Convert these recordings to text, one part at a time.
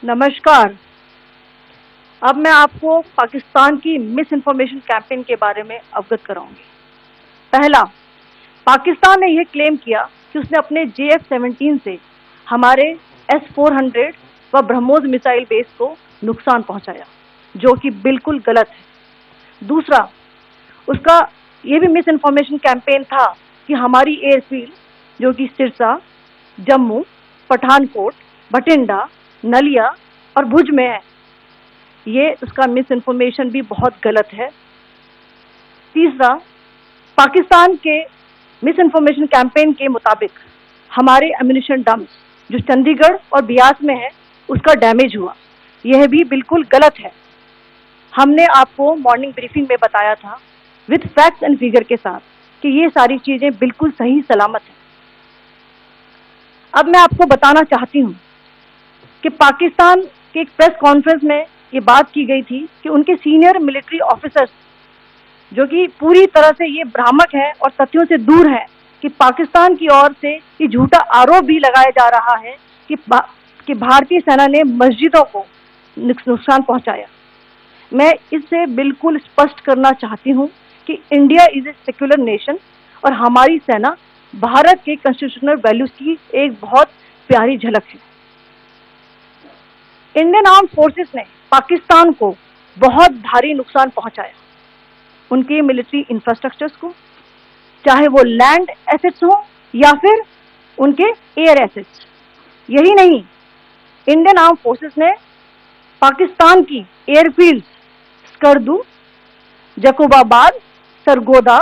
नमस्कार। अब मैं आपको पाकिस्तान की मिस इन्फॉर्मेशन कैंपेन के बारे में अवगत कराऊंगी। पहला, पाकिस्तान ने यह क्लेम किया कि उसने अपने JF-17 से हमारे S-400 व ब्रह्मोस मिसाइल बेस को नुकसान पहुंचाया, जो कि बिल्कुल गलत है। दूसरा, उसका यह भी मिस इन्फॉर्मेशन कैंपेन था कि हमारी एयरफील्ड, जो कि सिरसा, जम्मू, पठानकोट, बठिंडा, नलिया और भुज में है, ये उसका मिस इन्फॉर्मेशन भी बहुत गलत है। तीसरा, पाकिस्तान के मिस इन्फॉर्मेशन कैंपेन के मुताबिक हमारे एम्यूनिशन डम्प्स जो चंडीगढ़ और बियास में है, उसका डैमेज हुआ, यह भी बिल्कुल गलत है। हमने आपको मॉर्निंग ब्रीफिंग में बताया था विद फैक्ट्स एंड फिगर के साथ कि ये सारी चीजें बिल्कुल सही सलामत हैं। अब मैं आपको बताना चाहती हूँ कि पाकिस्तान के एक प्रेस कॉन्फ्रेंस में ये बात की गई थी कि उनके सीनियर मिलिट्री ऑफिसर्स, जो कि पूरी तरह से ये भ्रामक है और तथ्यों से दूर है, कि पाकिस्तान की ओर से ये झूठा आरोप भी लगाया जा रहा है कि भारतीय सेना ने मस्जिदों को नुकसान पहुंचाया। मैं इससे बिल्कुल स्पष्ट करना चाहती हूं कि India is a secular nation और हमारी सेना भारत के कॉन्स्टिट्यूशनल वैल्यूज की एक बहुत प्यारी झलक है। इंडियन आर्म फोर्सेस ने पाकिस्तान को बहुत भारी नुकसान पहुंचाया, उनके मिलिट्री इंफ्रास्ट्रक्चर्स को, चाहे वो लैंड एसेट्स हो या फिर उनके एयर एसेट्स। यही नहीं, इंडियन आर्म फोर्सेस ने पाकिस्तान की एयरफील्ड्स स्कर्दू, जकोबाबाद, सरगोदा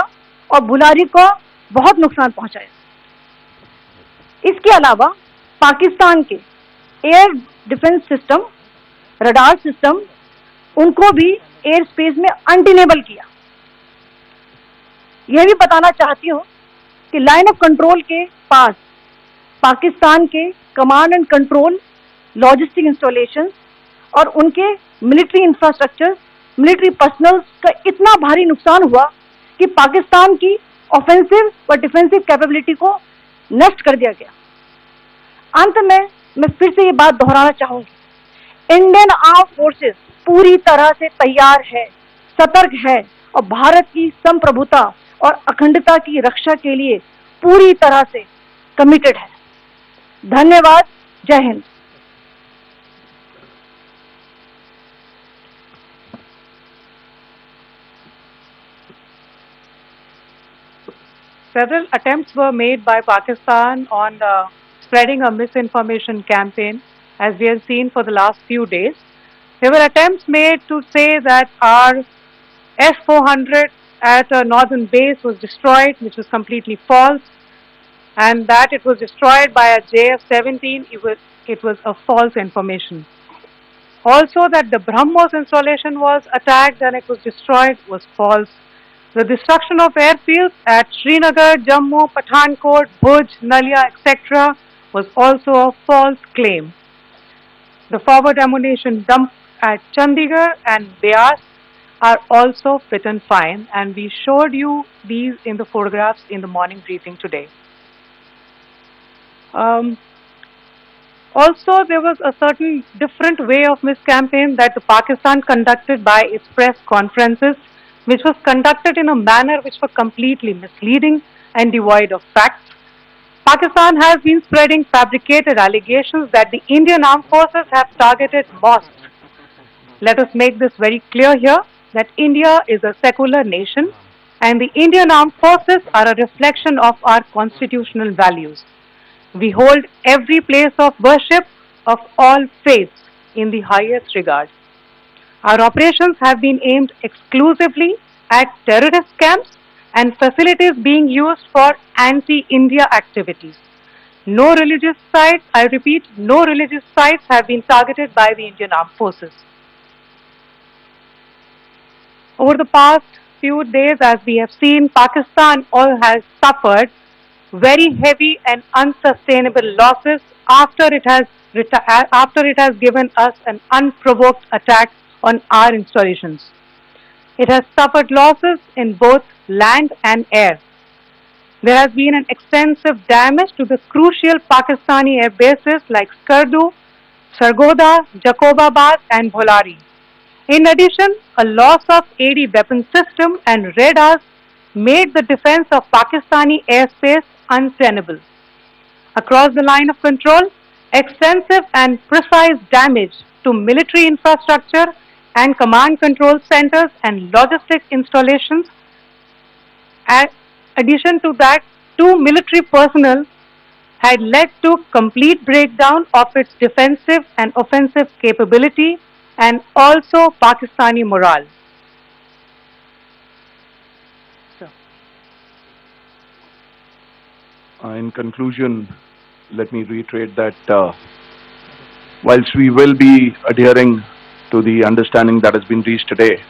और बुलारी को बहुत नुकसान पहुंचाया। इसके अलावा पाकिस्तान के air defence system, radar system, उनको भी एयर स्पेस में अनटेनेबल किया। यह भी बताना चाहती हूं कि लाइन ऑफ कंट्रोल के पास पाकिस्तान के command and control, logistic installations और उनके मिलिट्री इंफ्रास्ट्रक्चर, मिलिट्री पर्सनल का इतना भारी नुकसान हुआ कि पाकिस्तान की ऑफेंसिव व डिफेंसिव कैपेबिलिटी को नष्ट कर दिया गया। अंत में मैं फिर से ये बात दोहराना चाहूंगी, इंडियन आर्म फोर्सेस पूरी तरह से तैयार है, सतर्क है और भारत की संप्रभुता और अखंडता की रक्षा के लिए पूरी तरह से कमिटेड है। धन्यवाद। जय Hind. Several attempts were made by Pakistan on spreading a misinformation campaign, as we have seen for the last few days. There were attempts made to say that our S-400 at a northern base was destroyed, which was completely false, and that it was destroyed by a JF-17, it was a false information. Also, that the BrahMos installation was attacked and it was destroyed was false. The destruction of airfields at Srinagar, Jammu, Pathankot, Bhuj, Nalia, etc. was also a false claim. The forward ammunition dump at Chandigarh and Beas are also fit and fine, and we showed you these in the photographs in the morning briefing today. Also, there was a certain different way of miscampaign that Pakistan conducted by its press conferences, which was conducted in a manner which was completely misleading and devoid of facts. Pakistan has been spreading fabricated allegations that the Indian armed forces have targeted mosques. Let us make this very clear here, that India is a secular nation and the Indian armed forces are a reflection of our constitutional values. We hold every place of worship of all faiths in the highest regard. Our operations have been aimed exclusively at terrorist camps and facilities being used for anti-India activities. No religious sites, I repeat, no religious sites have been targeted by the Indian Armed Forces. Over the past few days, as we have seen, Pakistan has suffered very heavy and unsustainable losses after it has given us an unprovoked attack on our installations. It has suffered losses in both land and air. There has been an extensive damage to the crucial Pakistani air bases like Skardu, Sargodha, Jacobabad and Bholari. In addition, a loss of AD weapon system and radars made the defense of Pakistani airspace untenable. Across the line of control, extensive and precise damage to military infrastructure and command control centers and logistic installations. In addition to that, two military personnel had led to complete breakdown of its defensive and offensive capability and also Pakistani morale. So, In conclusion, let me reiterate that whilst we will be adhering to the understanding that has been reached today,